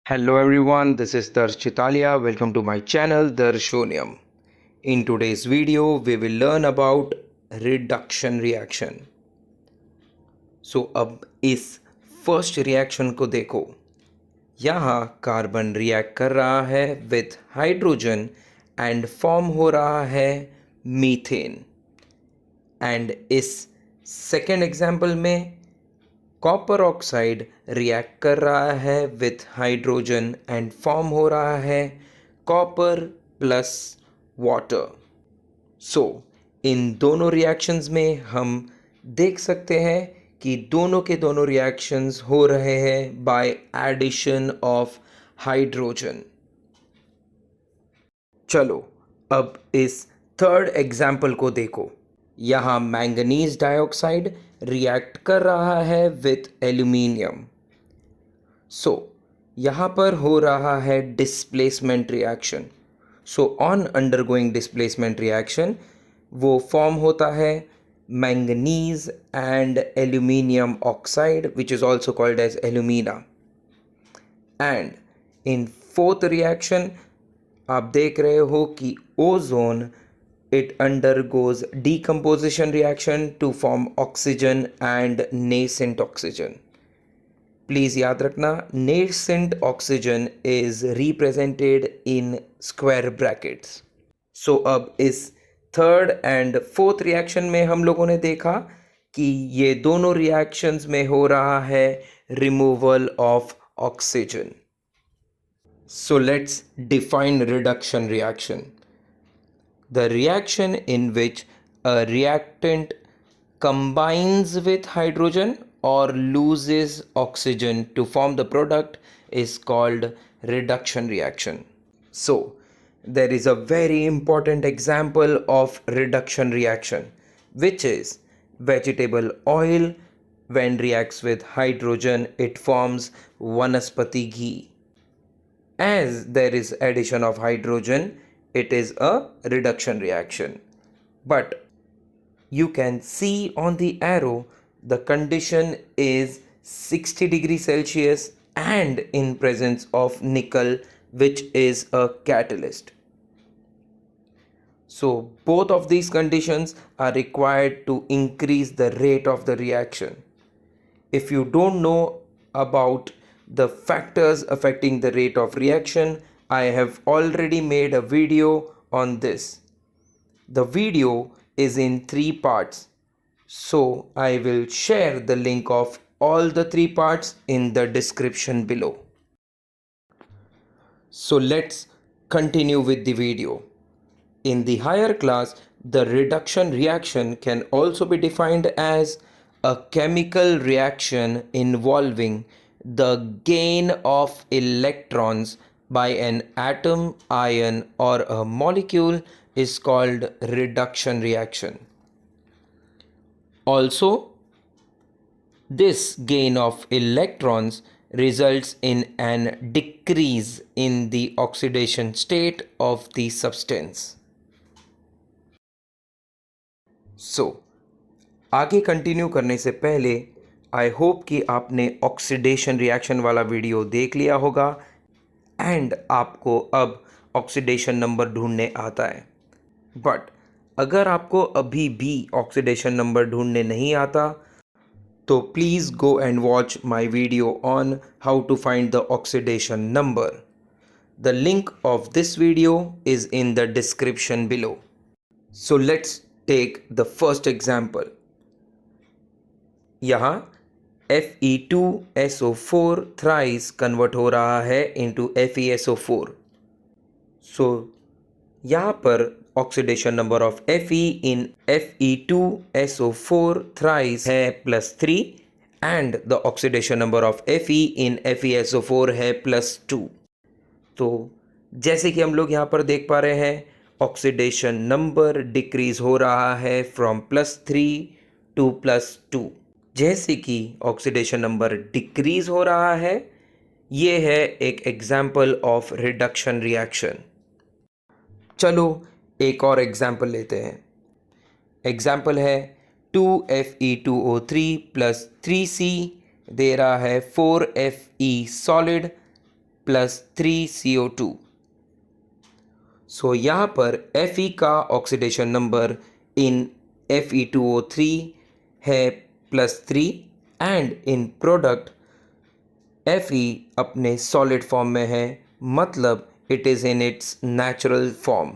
Hello everyone, this is Darsh Chitalia. Welcome to my channel Darshonium. In today's video, we will learn about reduction reaction. So अब इस first reaction को देखो. यहाँ carbon react कर रहा है with hydrogen and form हो रहा है मीथेन. एंड इस सेकेंड एग्जाम्पल में कॉपर ऑक्साइड रिएक्ट कर रहा है विथ हाइड्रोजन एंड फॉर्म हो रहा है कॉपर प्लस वाटर. सो इन दोनों रिएक्शंस में हम देख सकते हैं कि दोनों के दोनों रिएक्शंस हो रहे हैं बाय एडिशन ऑफ हाइड्रोजन. चलो अब इस थर्ड एग्जाम्पल को देखो. यहाँ मैंगनीज डाइऑक्साइड रिएक्ट कर रहा है विथ एल्यूमिनियम. सो यहाँ पर हो रहा है displacement reaction. So on undergoing displacement reaction वो फॉर्म होता है manganese and aluminium oxide which is also called as alumina. And in fourth reaction आप देख रहे हो कि ozone it undergoes decomposition reaction to form oxygen and nascent oxygen. Please याद रखना nascent oxygen is represented in square brackets. So अब इस third and fourth reaction में हम लोगों ने देखा कि ये दोनों रिएक्शंस में हो रहा है removal of oxygen. So let's define reduction reaction. The reaction in which a reactant combines with hydrogen or loses oxygen to form the product is called reduction reaction. So, there is a very important example of reduction reaction, which is vegetable oil. When reacts with hydrogen, it forms vanaspati ghee. As there is addition of hydrogen, it is a reduction reaction. But you can see on the arrow the condition is 60 degrees Celsius and in presence of nickel, which is a catalyst. So both of these conditions are required to increase the rate of the reaction. If you don't know about the factors affecting the rate of reaction, I have already made a video on this. The video is in 3 parts. So I will share the link of all the 3 parts in the description below. So let's continue with the video. In the higher class, the reduction reaction can also be defined as a chemical reaction involving the gain of electrons by an atom, ion, or a molecule is called reduction reaction. Also, this gain of electrons results in an decrease in the oxidation state of the substance. So, आगे continue करने से पहले I hope कि आपने oxidation reaction वाला video देख लिया होगा एंड आपको अब ऑक्सीडेशन नंबर ढूंढने आता है. बट अगर आपको अभी भी ऑक्सीडेशन नंबर ढूंढने नहीं आता तो please go and watch my video on how to find the oxidation number. The link of this video is in the description below. So let's take the first example. यहाँ Fe2SO4 thrice convert हो रहा है into FeSO4. सो यहाँ पर oxidation number of Fe in Fe2SO4 thrice है +3 and the oxidation number of Fe in FeSO4 है +2. तो जैसे कि हम लोग यहाँ पर देख पा रहे हैं ऑक्सीडेशन नंबर डिक्रीज हो रहा है फ्रॉम +3 टू +2. जैसे कि ऑक्सीडेशन नंबर डिक्रीज हो रहा है, ये है एक एग्जाम्पल ऑफ रिडक्शन रिएक्शन. चलो एक और एग्जाम्पल लेते हैं. एग्जाम्पल है 2Fe2O3 + 3C दे रहा है 4Fe सॉलिड प्लस 3CO2। सो यहाँ पर Fe का ऑक्सीडेशन नंबर इन Fe2O3 है +3 एंड इन प्रोडक्ट Fe अपने सॉलिड फॉर्म में है, मतलब it is in its natural form,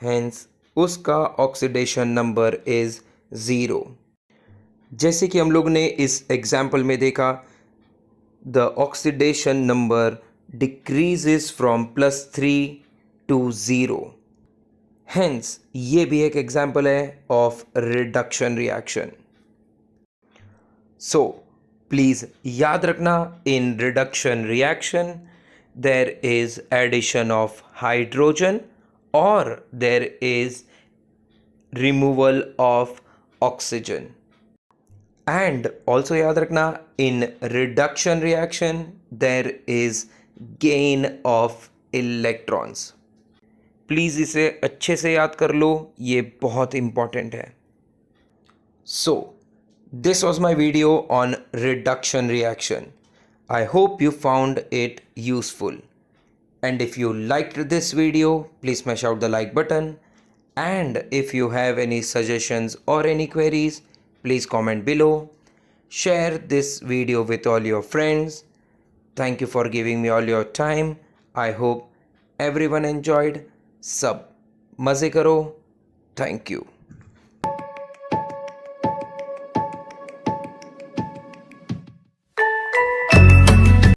hence उसका ऑक्सीडेशन नंबर इज़ 0। जैसे कि हम लोग ने इस एग्जाम्पल में देखा, the oxidation number decreases from +3 to 0। Hence ये भी एक एग्जाम्पल है of reduction reaction. So please याद रखना, in reduction reaction there is addition of hydrogen और there is removal of oxygen. And also याद रखना, in reduction reaction there is gain of electrons. Please इसे अच्छे से याद कर लो, ये बहुत इंपॉर्टेंट है। सो this was my video on reduction reaction. I hope you found it useful. And if you liked this video, please smash out the like button. And if you have any suggestions or any queries, please comment below. Share this video with all your friends. Thank you for giving me all your time. I hope everyone enjoyed. सब मज़े करो. Thank you.